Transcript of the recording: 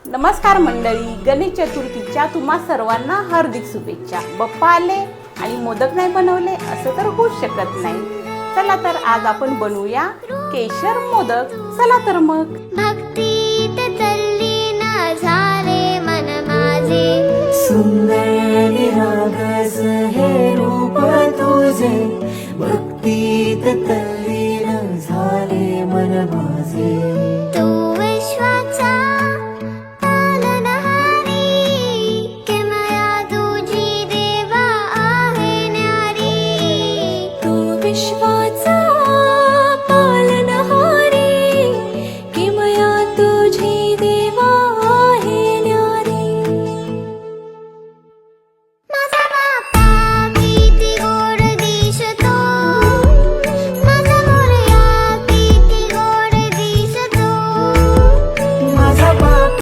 नमस्कार मंडळी, गणेश चतुर्थीच्या तुम्हा सर्वांना हार्दिक शुभेच्छा. बाप्पा आले आणि मोदक नाही बनवले असं तर होऊच शकत नाही. चला तर आज आपण बनवूया केशर मोदक. चला तर मग. भक्तीत तल्लीन झाले मन माझे, सुंदर निरागस हे रूप तुझे. भक्तीत